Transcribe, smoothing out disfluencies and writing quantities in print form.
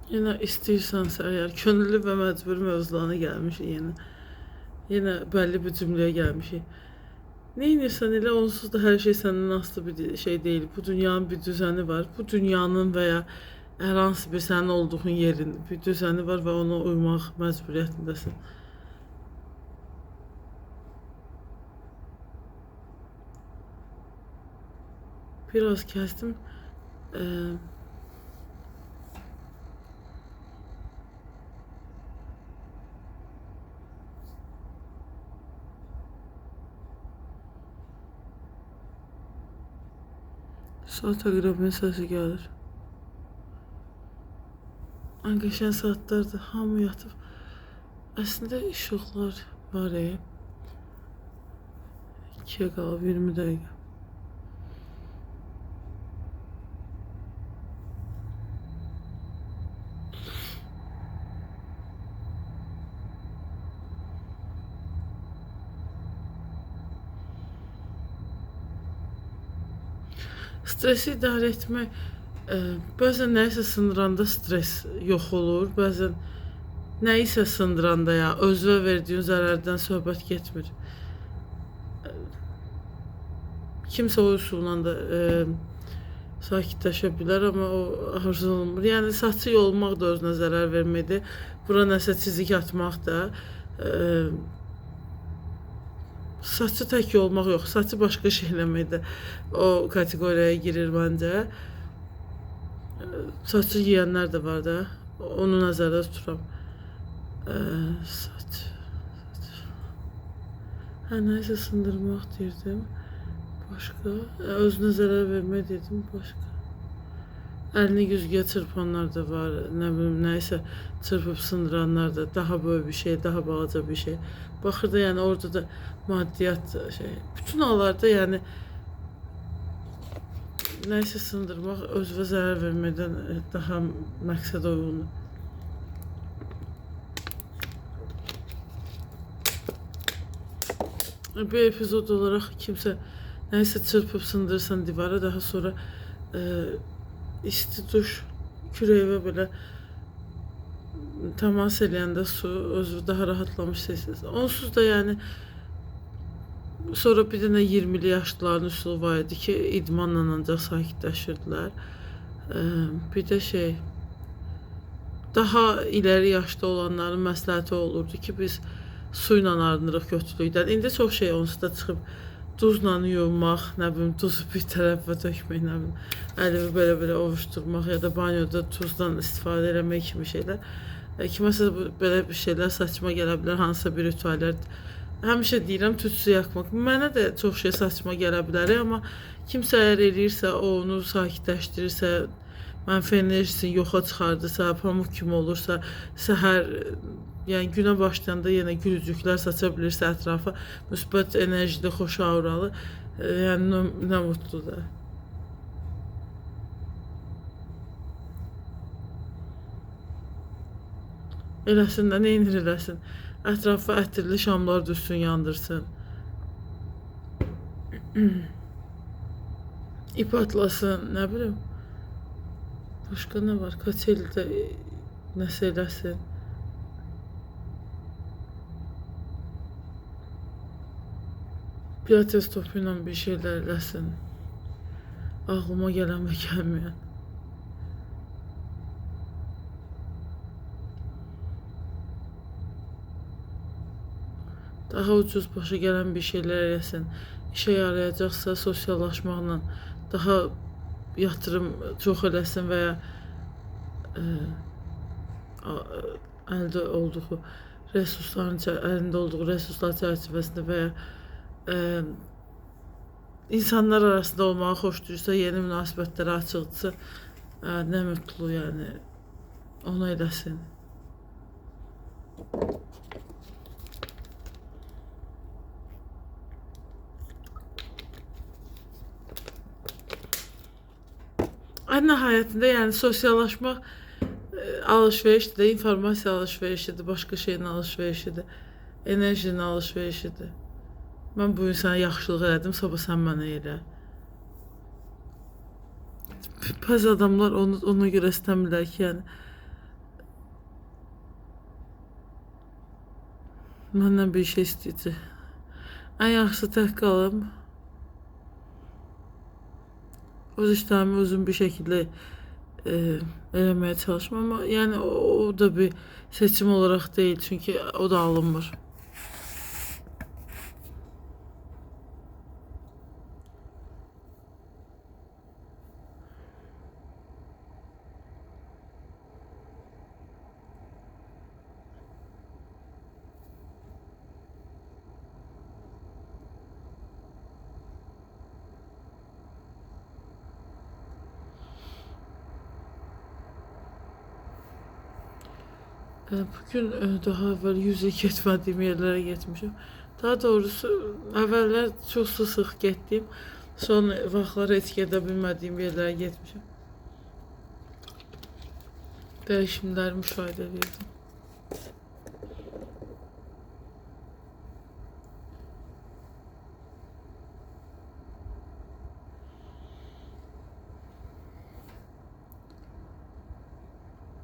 Yine istəyirsənsə əgər könüllü və məcburi mövzularına gəlmişik yenə. Yenə bəlli bir cümləyə gəlmişik. Neynirsən elə onsuz da hər şey səndən asılı bir şey deyil. Bu dünyanın bir düzəni var. Bu dünyanın və ya hər hansı bir sənin olduğun yerin bir düzəni var və ona uymaq məcburiyyətindəsin. Biraz kestim. Saat əqrəbinin səsi gəlir. Ən qəşəng saatlardır, hamı yatıb. Əslində işıqlar var. 2-yə qalıb 20 dəqiqə. Stresi idarə etmək, bəzən nəyisə sındıranda stres yox olur, bəzən nəyisə sındıranda ya özünə verdiyin zərərdən söhbət getmir. Kimsə o üsulla da sakitləşə bilər, amma o arzulanmır. Yəni saçı yolmaq da özünə zərər verməkdir. Bura nəsə çizik atmaq da saçı tək yolmaq yox, saçı başqa şey eləmək də o kateqoriyaya girir məncə. Saçı yeyənlər də var da, onu nəzərdə tuturam. Saç. Hə, nəyisə sındırmaq deyirdim. Başqa, özünə zərər vermək dedim, başqa. Əlini güzgüyə çırpanlar da var, nə bilim, nəyisə çırpıb sındıranlar da, daha böyük bir şey, daha balaca bir şey. Baxır da, yəni orada da maddiyat şey. Bütün hallarda yəni nəyisə sındırmaq özünə zərər verməkdən daha məqsədə uyğundur. Bir epizod olarak kimsə nəyisə çırpıb sındırırsan divara, daha sonra isti duş kürəyivə belə təmas eləyəndə su özü daha rahatlamış sesiz. Onsuz da yəni sonra bir dənə 20'li yaşlıların üsulu var idi ki, idmanla ancaq sakitləşirdilər. Bir də şey, daha ileri yaşda olanların məsləhəti olurdu ki, biz su ilə arınırıq götürlükdən. İndi çox şey onsuz da çıxıb duzla yuyulmaq, nə bilim, duzu bir tərəfə tökmək, nə bilim, əlimi belə ovuşdurmaq ya da banyoda tuzdan istifadə eləmək kimi şeylər. Kiməsə belə bir şeylər saçma gələ bilər, hansısa bir ritüəllər. Həmişə deyirəm, tütsü yakmaq. Mənə də çox şey saçma gələ bilər, amma kimsə əgər eləyirsə, o onu sakitləşdirirsə, mənfi enerjisini yoxa çıxardırsa, pamuk kimi olursa, səhər yəni günə başlayanda yenə gülücüklər saça bilirsə ətrafa, müsbət enerjili, xoş auralı, yəni nə mutlu da. Eləsin də, neynir eləsin. Ətrafa ətirli şamlar düşsün, yandırsın. İp atlasın, nə bilim. Başqa nə var? Kaçeldə nəsə eləsin. Pilates topuyla bir şeyler eləsin. Ağlıma gələn və gəlməyən. Daha ucuz başa gələn bir şeyler eləsin. İşə yarayacaqsa sosiallaşmaqla daha yatırım çox eləsin və ya əldə olduğu resursların, əlində olduğu resurslar çərçivəsində və ya insanlar arasında olmağı xoşlayırsa, yeni münasibətlərə açıqdırsa, nə mutlu yəni ona eləsin. Ən nəhayətində yəni sosiallaşmaq alışverişdir də, informasiya alışverişidir, başqa şeyin alışverişidir, enerjinin alışverişidir. Mən bu insana yaxşılıq elədim, sabah sən mənə elə. Bəzi adamlar ona görə istəmirlər ki, yəni Məndən bir şey istəyəcək. Ən yaxşısı tək qalım. Öz işlərimi özüm bir şəkildə eləməyə çalışmam. Amma yəni o da bir seçim olaraq deyil. Çünki o da alınmır. Bugün daha əvvəl 100 getmədiyim yerlərə getmişəm. Daha doğrusu əvvəllər çox sıx getdim. Son vaxtlar heç gedə bilmədiyim yerlərə getmişəm. Dəyişimləri müşahidə edirdim.